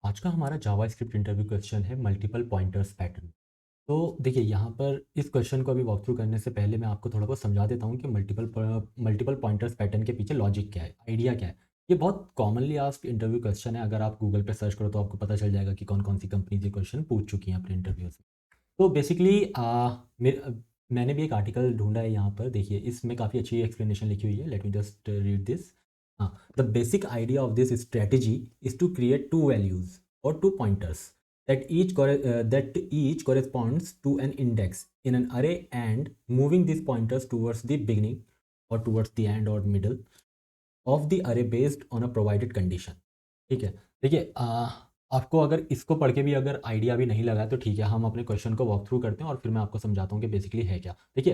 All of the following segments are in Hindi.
आज का हमारा जावास्क्रिप्ट इंटरव्यू क्वेश्चन है मल्टीपल पॉइंटर्स पैटर्न। तो देखिए यहाँ पर इस क्वेश्चन को अभी वॉक थ्रू करने से पहले मैं आपको थोड़ा बहुत समझा देता हूँ कि मल्टीपल पॉइंटर्स पैटर्न के पीछे लॉजिक क्या है, आइडिया क्या है। ये बहुत कॉमनली आस्क्ड इंटरव्यू क्वेश्चन है। अगर आप गूगल पे सर्च करो तो आपको पता चल जाएगा कि कौन कौन सी कंपनीज ये क्वेश्चन पूछ चुकी हैं अपने इंटरव्यूज में। तो बेसिकली मैंने भी एक आर्टिकल ढूंढा है यहाँ पर। देखिए इसमें काफ़ी अच्छी एक्सप्लेनेशन लिखी हुई है। Let me just read this. हाँ, the basic idea of this strategy is to create two values और two pointers that each corresponds to an index in an array and moving these pointers towards the beginning or towards the end or middle of the array based on a provided condition। ठीक है। देखिए आपको अगर इसको पढ़ के भी अगर आइडिया भी नहीं लगा तो ठीक है, हम अपने क्वेश्चन को वॉक थ्रू करते हैं और फिर मैं आपको समझाता हूँ कि बेसिकली है क्या। देखिए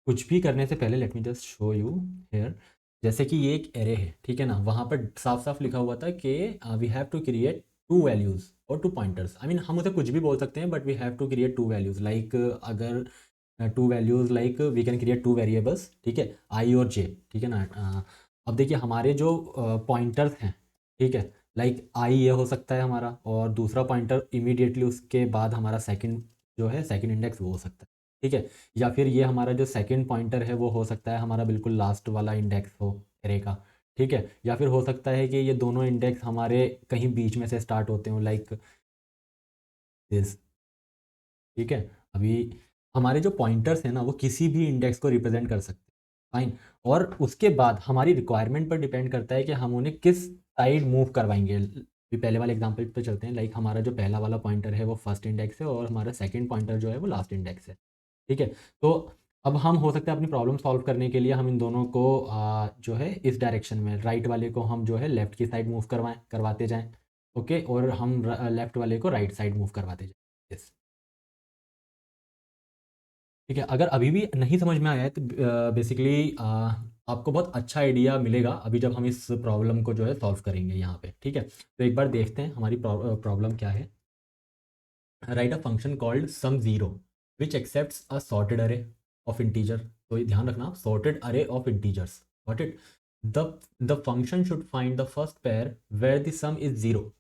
कुछ भी करने से पहले let me just show you here. जैसे कि ये एक एरे है, ठीक है ना, वहाँ पर साफ साफ लिखा हुआ था कि we have to create two values और टू पॉइंटर्स। आई मीन हम उसे कुछ भी बोल सकते हैं but we have to create two values. Like अगर two values like we can create two variables, ठीक है, आई और जे, ठीक है ना। अब देखिए हमारे जो पॉइंटर्स हैं, ठीक है, लाइक आई ये हो सकता है हमारा, और दूसरा पॉइंटर इमीडिएटली उसके बाद हमारा सेकंड जो है सेकंड इंडेक्स वो हो सकता है, ठीक है। या फिर ये हमारा जो सेकंड पॉइंटर है वो हो सकता है हमारा बिल्कुल लास्ट वाला इंडेक्स हो एरे का, ठीक है। या फिर हो सकता है कि ये दोनों इंडेक्स हमारे कहीं बीच में से स्टार्ट होते हो, लाइक दिस, ठीक है। अभी हमारे जो पॉइंटर्स हैं ना वो किसी भी इंडेक्स को रिप्रेजेंट कर सकते हैं, फाइन। और उसके बाद हमारी रिक्वायरमेंट पर डिपेंड करता है कि हम उन्हें किस साइड मूव करवाएंगे। अभी पहले वाले एग्जांपल पे चलते हैं। लाइक हमारा जो पहला वाला पॉइंटर है वो फर्स्ट इंडेक्स है और हमारा सेकंड पॉइंटर जो है वो लास्ट इंडेक्स है, ठीक है। तो अब हम हो सकता है अपनी प्रॉब्लम सॉल्व करने के लिए हम इन दोनों को जो है इस डायरेक्शन में, राइट वाले को हम जो है लेफ्ट की साइड मूव करवाते जाएं, ओके, और हम लेफ्ट वाले को राइट साइड मूव करवाते जाएं। Yes। ठीक है, अगर अभी भी नहीं समझ में आया है तो बेसिकली आपको बहुत अच्छा आइडिया मिलेगा अभी जब हम इस प्रॉब्लम को जो है सॉल्व करेंगे यहाँ पे, ठीक है। तो एक बार देखते हैं हमारी प्रॉब्लम क्या है। Write a function called sum zero which accepts a sorted array of integer. तो ये ध्यान रखना, sorted array of integers, got it. The function should find the first pair where the sum is zero.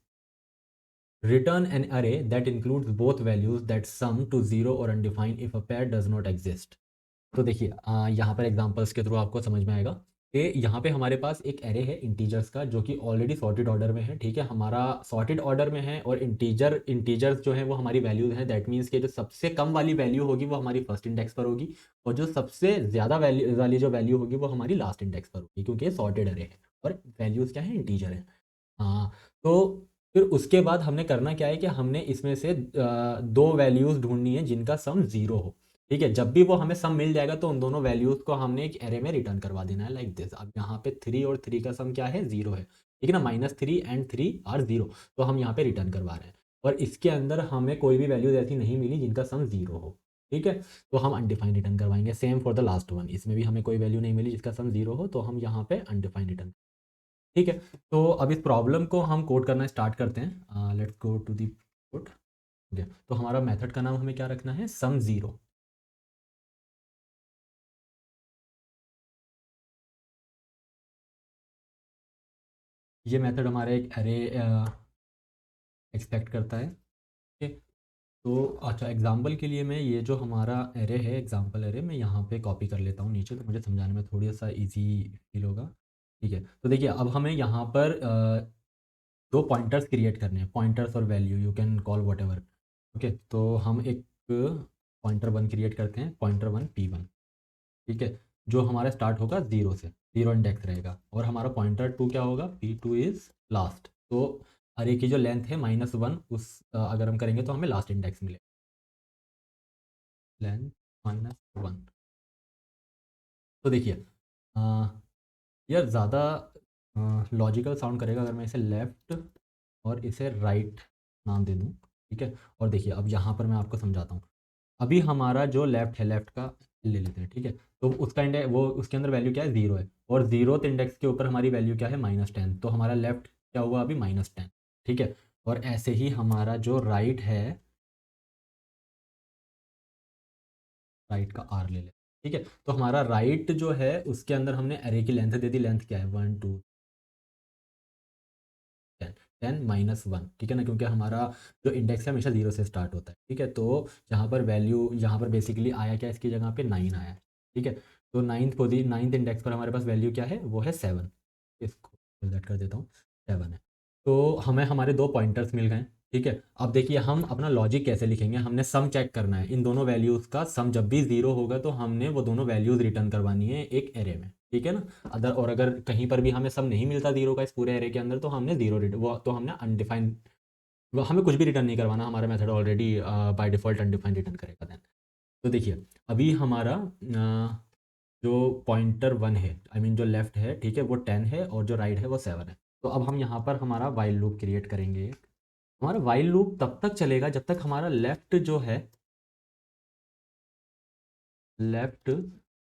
Return an array that includes both values that sum to zero or undefined if a pair does not exist। तो देखिए यहाँ पर एग्जांपल्स के थ्रू आपको समझ में आएगा कि यहाँ पे हमारे पास एक एरे है इंटीजर्स का जो कि ऑलरेडी सॉर्टेड ऑर्डर में है, ठीक है। हमारा सॉर्टेड ऑर्डर में है और इंटीजर्स जो है वो हमारी वैल्यूज हैं। दैट मीन्स कि जो सबसे कम वाली वैल्यू होगी वो हमारी फर्स्ट इंडेक्स पर होगी और जो सबसे ज़्यादा वैल्यू वाली जो वैल्यू होगी वो हमारी लास्ट इंडेक्स पर होगी, क्योंकि ये सॉर्टेड एरे है और वैल्यूज़ क्या है, इंटीजर है। हाँ, तो फिर उसके बाद हमने करना क्या है कि हमने इसमें से दो वैल्यूज़ ढूंढनी है जिनका सम ज़ीरो हो, ठीक है। जब भी वो हमें सम मिल जाएगा तो उन दोनों वैल्यूज़ को हमने एक एरे में रिटर्न करवा देना है, लाइक दिस। अब यहाँ पे थ्री और थ्री का सम क्या है, ज़ीरो है, ठीक है ना। -3 एंड 3 आर ज़ीरो, तो हम यहाँ पे रिटर्न करवा रहे हैं। और इसके अंदर हमें कोई भी वैल्यूज़ ऐसी नहीं मिली जिनका सम ज़ीरो हो, ठीक है। तो हम अनडिफाइंड रिटर्न करवाएंगे। Same for the last one, इसमें भी हमें कोई वैल्यू नहीं मिली जिसका सम ज़ीरो हो, तो हम यहाँ पे अनडिफाइंड रिटर्न, ठीक है। तो अब इस प्रॉब्लम को हम कोड करना स्टार्ट करते हैं। Let's go to the code. Okay, तो हमारा मेथड का नाम हमें क्या रखना है, सम ज़ीरो। ये मेथड हमारा एक एरे एक्सपेक्ट करता है, ठीक है। तो अच्छा, एग्जाम्पल के लिए मैं ये जो हमारा एरे है एग्जाम्पल एरे, मैं यहाँ पे कॉपी कर लेता हूँ नीचे, तो मुझे समझाने में थोड़ा सा इजी फील होगा, ठीक है। तो देखिए अब हमें यहाँ पर दो पॉइंटर्स क्रिएट करने हैं, पॉइंटर्स और value, you can call what ever, okay. तो हम एक पॉइंटर वन क्रिएट करते हैं, पॉइंटर वन P1, ठीक है, जो हमारा स्टार्ट होगा ज़ीरो से, ज़ीरो इंडेक्स रहेगा। और हमारा पॉइंटर टू क्या होगा, P2 इज़ लास्ट। तो अरे की जो लेंथ है -1, उस अगर हम करेंगे तो हमें लास्ट इंडेक्स मिलेगा, लेंथ -1। तो देखिए अ, यार ज़्यादा लॉजिकल साउंड करेगा अगर मैं इसे लेफ़्ट और इसे राइट नाम दे दूँ, ठीक है। और देखिए अब यहाँ पर मैं आपको समझाता हूँ। अभी हमारा जो लेफ़्ट है, लेफ़्ट का ले लेते हैं, ठीक है। तो उसका इंडेक्स वो उसके अंदर वैल्यू क्या है, ज़ीरो है, और ज़ीरोथ इंडेक्स के ऊपर हमारी वैल्यू क्या है, -10। तो हमारा लेफ़्ट क्या हुआ अभी, -10, ठीक है। और ऐसे ही हमारा जो राइट है, राइट का आर ले लें, ठीक है। तो हमारा राइट जो है उसके अंदर हमने एरे की लेंथ दे दी, लेंथ क्या है, 1 2 10। 10 - 1, ठीक है ना, क्योंकि हमारा जो इंडेक्स है हमेशा 0 से स्टार्ट होता है, ठीक है। तो यहाँ पर वैल्यू, यहाँ पर बेसिकली आया क्या, इसकी जगह पे 9 आया है, ठीक है। तो नाइन्थ इंडेक्स पर हमारे पास वैल्यू क्या है, वो है 7। इसको सेलेक्ट कर देता हूँ, 7 है। तो हमें हमारे दो पॉइंटर्स मिल गए, ठीक है। अब देखिए हम अपना लॉजिक कैसे लिखेंगे, हमने सम चेक करना है इन दोनों वैल्यूज़ का, सम जब भी 0 होगा तो हमने वो दोनों वैल्यूज़ रिटर्न करवानी है एक एरे में, ठीक है ना। अगर कहीं पर भी हमें सम नहीं मिलता 0 का इस पूरे एरे के अंदर, तो हमने वो तो हमने अनडिफाइंड, वो हमें कुछ भी रिटर्न नहीं करवाना, हमारा method already by default undefined return करेगा देन। तो देखिए अभी हमारा जो पॉइंटर 1 है, आई मीन जो लेफ्ट है, ठीक है, वो 10 है और जो राइट है वो 7 है। तो अब हम यहाँ पर हमारा वाइल लूप क्रिएट करेंगे। हमारा वाइल लूप तब तक चलेगा जब तक हमारा लेफ्ट जो है, लेफ्ट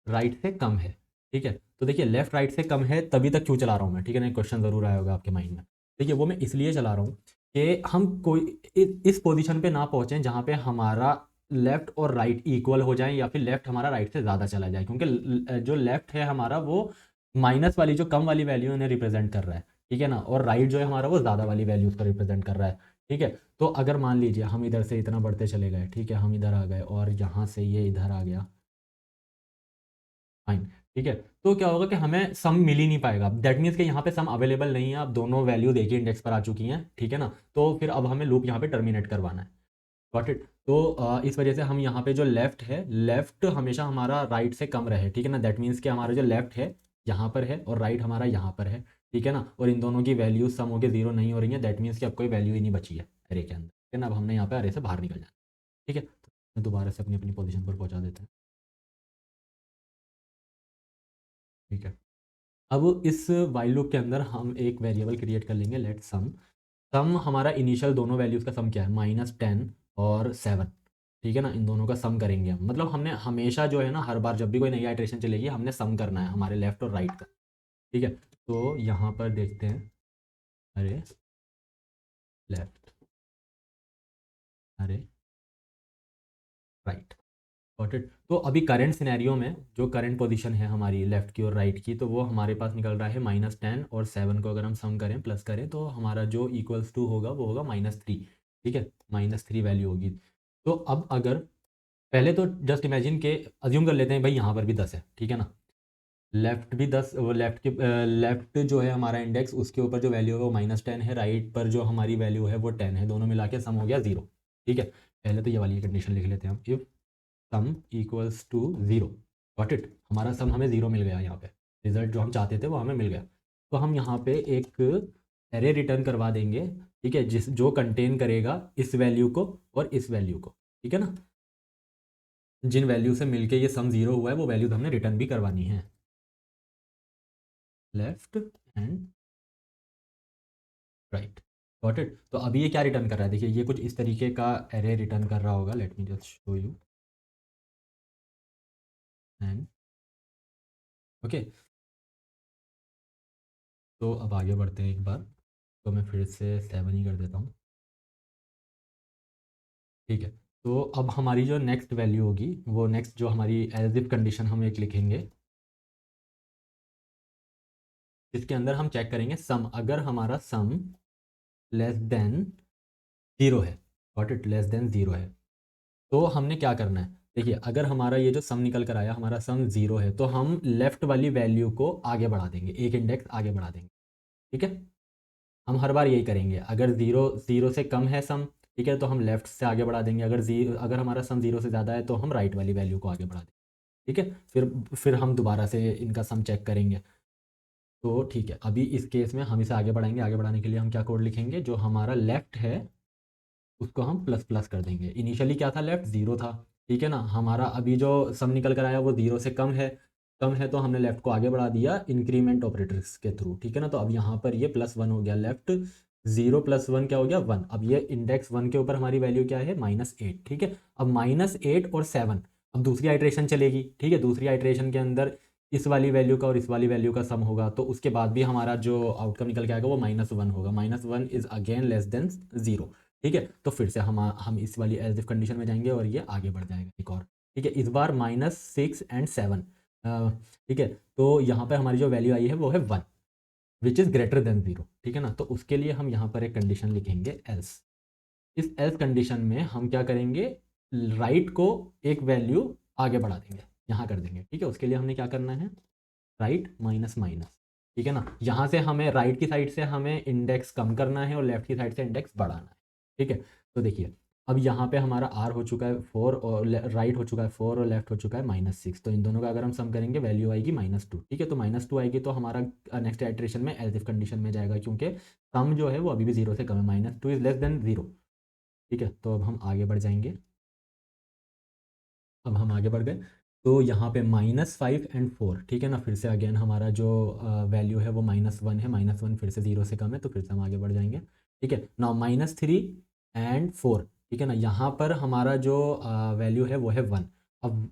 राइट से कम है, ठीक है। तो देखिए लेफ्ट राइट से कम है तभी तक क्यों चला रहा हूँ मैं, ठीक है ना, क्वेश्चन ज़रूर आया होगा आपके माइंड में। देखिए वो मैं इसलिए चला रहा हूँ कि हम कोई इस पोजीशन पे ना पहुँचें जहाँ पे हमारा लेफ्ट और राइट इक्वल हो जाए, या फिर लेफ्ट हमारा राइट से ज़्यादा चला जाए, क्योंकि जो लेफ्ट है हमारा वो माइनस वाली जो कम वाली वैल्यू उन्हें रिप्रेजेंट कर रहा है, ठीक है ना, और राइट जो है हमारा वो ज़्यादा वाली वैल्यूज़ को रिप्रेजेंट कर रहा है, ठीक है। तो अगर मान लीजिए हम इधर से इतना बढ़ते चले गए, ठीक है, हम इधर आ गए और यहाँ से ये इधर आ गया, फाइन, ठीक है। तो क्या होगा कि हमें सम मिल ही नहीं पाएगा, दैट मीन्स कि यहाँ पे सम अवेलेबल नहीं है, अब दोनों वैल्यूज एक ही इंडेक्स पर आ चुकी हैं, ठीक है ना। तो फिर अब हमें लूप यहाँ पे टर्मिनेट करवाना है, गॉट इट। तो इस वजह से हम यहाँ पे जो लेफ्ट है, लेफ्ट हमेशा हमारा राइट से कम रहे, ठीक है ना, दैट मीन्स कि हमारा जो लेफ्ट है यहाँ पर है और राइट हमारा यहाँ पर है, ठीक है ना, और इन दोनों की वैल्यूज सम होकर 0 नहीं हो रही है, दैट मीन्स कि अब कोई वैल्यू ही नहीं बची है अरे के अंदर, ठीक है ना। अब हमने यहाँ पे अरे से बाहर निकल जाना, ठीक है। तो दोबारा से अपनी अपनी पोजिशन पर पहुँचा देते हैं, ठीक है। अब इस वाइल लूप के अंदर हम एक वेरिएबल क्रिएट कर लेंगे, लेट सम। सम हमारा इनिशियल दोनों वैल्यूज़ का सम क्या है, -10 और 7, ठीक है ना, इन दोनों का सम करेंगे हम, मतलब हमने हमेशा जो है ना, हर बार जब भी कोई नई आइट्रेशन चलेगी हमने सम करना है हमारे लेफ्ट और राइट का, ठीक है। तो यहाँ पर देखते हैं, अरे लेफ्ट, अरे राइट, गॉट इट। तो अभी करंट सिनेरियो में जो करंट पोजीशन है हमारी लेफ्ट की और राइट की, तो वो हमारे पास निकल रहा है -10 और 7 को अगर हम सम करें, प्लस करें, तो हमारा जो इक्वल्स टू होगा वो होगा -3, ठीक है, -3 वैल्यू होगी। तो अब अगर पहले तो जस्ट इमेजिन के अज्यूम कर लेते हैं भाई यहाँ पर भी 10 है, ठीक है ना, लेफ्ट भी 10, वो लेफ्ट के लेफ्ट जो है हमारा इंडेक्स, उसके ऊपर जो वैल्यू है वो -10 है, राइट पर जो हमारी वैल्यू है वो 10 है, दोनों मिला के सम हो गया 0, ठीक है। पहले तो ये वाली कंडीशन लिख लेते हैं हम, if sum equals to 0, got it, हमारा सम हमें 0 मिल गया, यहाँ पे रिजल्ट जो हम चाहते थे वो हमें मिल गया। तो हम यहाँ पे एक एरे रिटर्न करवा देंगे, ठीक है, जिस जो कंटेन करेगा इस वैल्यू को और इस वैल्यू को, ठीक है ना, जिन वैल्यू से मिलके ये सम 0 हुआ है वो वैल्यूज हमने रिटर्न भी करवानी है, left and right, got it. तो अभी ये क्या रिटर्न कर रहा है, देखिए ये कुछ इस तरीके का एरे रिटर्न कर रहा होगा, late me just show you, and okay. तो अब आगे बढ़ते हैं एक बार, तो मैं फिर से 7 ही कर देता हूँ, ठीक है। तो अब हमारी जो नेक्स्ट वैल्यू होगी, वो नेक्स्ट जो हमारी एज इफ कंडीशन हम एक लिखेंगे, जिसके अंदर हम चेक करेंगे सम, अगर हमारा सम लेस देन 0 है, गॉट इट, लेस देन 0 है, तो हमने क्या करना है, देखिए अगर हमारा ये जो सम निकल कर आया, हमारा सम 0 है, तो हम लेफ्ट वाली वैल्यू को आगे बढ़ा देंगे, एक इंडेक्स आगे बढ़ा देंगे, ठीक है। हम हर बार यही करेंगे, अगर 0 से कम है सम, ठीक है, तो हम लेफ्ट से आगे बढ़ा देंगे, अगर हमारा सम 0 से ज़्यादा है तो हम राइट वाली वैल्यू को आगे बढ़ा देंगे, ठीक है। फिर हम दोबारा से इनका सम चेक करेंगे। तो ठीक है, अभी इस केस में हम इसे आगे बढ़ाएंगे, आगे बढ़ाने के लिए हम क्या कोड लिखेंगे, जो हमारा लेफ्ट है उसको हम प्लस प्लस कर देंगे, इनिशियली क्या था, लेफ्ट 0 था, ठीक है ना, हमारा अभी जो सम निकल कर आया वो 0 से कम है, कम है, तो हमने लेफ्ट को आगे बढ़ा दिया इंक्रीमेंट ऑपरेटर्स के थ्रू, ठीक है ना। तो अब यहाँ पर ये +1 हो गया, लेफ्ट 0 + 1 क्या हो गया, 1। अब ये इंडेक्स 1 के ऊपर हमारी वैल्यू क्या है, -8, ठीक है। अब -8 और 7, अब दूसरी आइट्रेशन चलेगी, ठीक है, दूसरी आइट्रेशन के अंदर इस वाली वैल्यू का और इस वाली वैल्यू का सम होगा, तो उसके बाद भी हमारा जो आउटकम निकल के आएगा वो -1 होगा, -1 इज़ अगेन लेस देन 0, ठीक है। तो फिर से हम इस वाली एज इफ कंडीशन में जाएंगे और ये आगे बढ़ जाएगा एक और, ठीक है, इस बार -6 एंड 7, ठीक है। तो यहाँ पे हमारी जो वैल्यू आई है वो है 1, विच इज़ ग्रेटर देन 0, ठीक है ना। तो उसके लिए हम यहाँ पर एक कंडीशन लिखेंगे एल्स। इस एल्स कंडीशन में हम क्या करेंगे, राइट को एक वैल्यू आगे बढ़ा देंगे, यहाँ कर देंगे, ठीक है। उसके लिए हमने क्या करना है, राइट माइनस माइनस, ठीक है ना। यहाँ से हमें राइट की साइड से हमें इंडेक्स कम करना है और लेफ्ट की साइड से इंडेक्स बढ़ाना है, ठीक है। तो देखिए अब यहाँ पे हमारा आर हो चुका है 4 और राइट हो चुका है 4 और लेफ्ट हो चुका है -6। तो इन दोनों का अगर हम सम करेंगे वैल्यू आएगी -2, ठीक है। तो -2 आएगी तो हमारा नेक्स्ट आइटरेशन में एल्स इफ कंडीशन में जाएगा, क्योंकि सम जो है वो अभी भी 0 से कम है, -2 इज लेस देन 0, ठीक है। तो अब हम आगे बढ़ जाएंगे, अब हम आगे बढ़ गए। तो यहाँ पे -5 एंड 4, ठीक है ना। फिर से अगेन हमारा जो वैल्यू है वो -1 है, -1 फिर से 0 से कम है, तो फिर से हम आगे बढ़ जाएंगे, ठीक है। नाउ -3 एंड 4, ठीक है ना। यहाँ पर हमारा जो वैल्यू है वो है 1। अब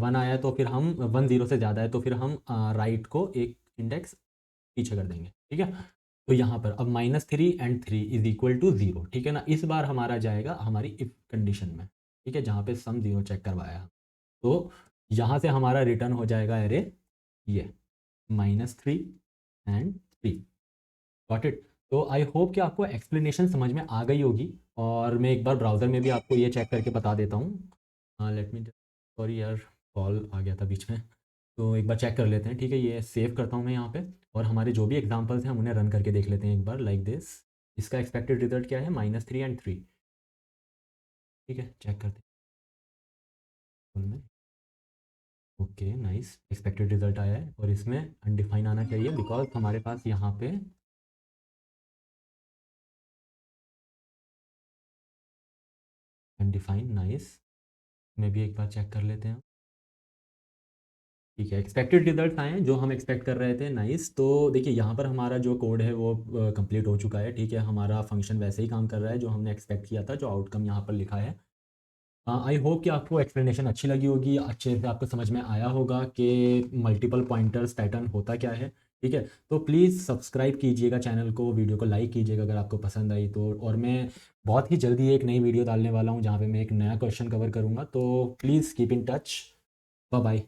1 आया तो फिर हम 1 0 से ज़्यादा है तो फिर हम राइट को एक इंडेक्स पीछे कर देंगे, ठीक है। तो यहाँ पर अब -3 एंड 3 इज इक्वल टू 0, ठीक है ना। इस बार हमारा जाएगा हमारी इफ कंडीशन में, ठीक है, जहाँ पे सम 0 चेक करवाया। तो यहाँ से हमारा रिटर्न हो जाएगा एरे ये -3 एंड 3, गॉट इट। तो आई होप कि आपको एक्सप्लेनेशन समझ में आ गई होगी, और मैं एक बार ब्राउज़र में भी आपको ये चेक करके बता देता हूँ। लेट मी, सॉरी यार, कॉल आ गया था बीच में, तो एक बार चेक कर लेते हैं, ठीक है। ये सेव करता हूँ मैं यहाँ पे, और हमारे जो भी एग्जांपल्स हैं हम उन्हें रन करके देख लेते हैं एक बार, लाइक दिस। इसका एक्सपेक्टेड रिजल्ट क्या है, -3 एंड 3, ठीक है। चेक करते हैं, ओके नाइस, एक्सपेक्टेड रिजल्ट आया है, और इसमें अनडिफाइन आना चाहिए बिकॉज हमारे पास यहाँ पे अनडिफाइन, नाइस। में भी एक बार चेक कर लेते हैं, ठीक है। एक्सपेक्टेड रिजल्ट आए हैं जो हम एक्सपेक्ट कर रहे थे, नाइस। तो देखिए यहाँ पर हमारा जो कोड है वो कंप्लीट हो चुका है, ठीक है। हमारा फंक्शन वैसे ही काम कर रहा है जो हमने एक्सपेक्ट किया था, जो आउटकम यहाँ पर लिखा है। आई होप कि आपको एक्सप्लेनेशन अच्छी लगी होगी, अच्छे से आपको समझ में आया होगा कि मल्टीपल पॉइंटर्स पैटर्न होता क्या है, ठीक है। तो प्लीज़ सब्सक्राइब कीजिएगा चैनल को, वीडियो को लाइक कीजिएगा अगर आपको पसंद आई तो। और मैं बहुत ही जल्दी एक नई वीडियो डालने वाला हूँ जहाँ पे मैं एक नया क्वेश्चन कवर करूँगा, तो please keep in touch. Bye bye.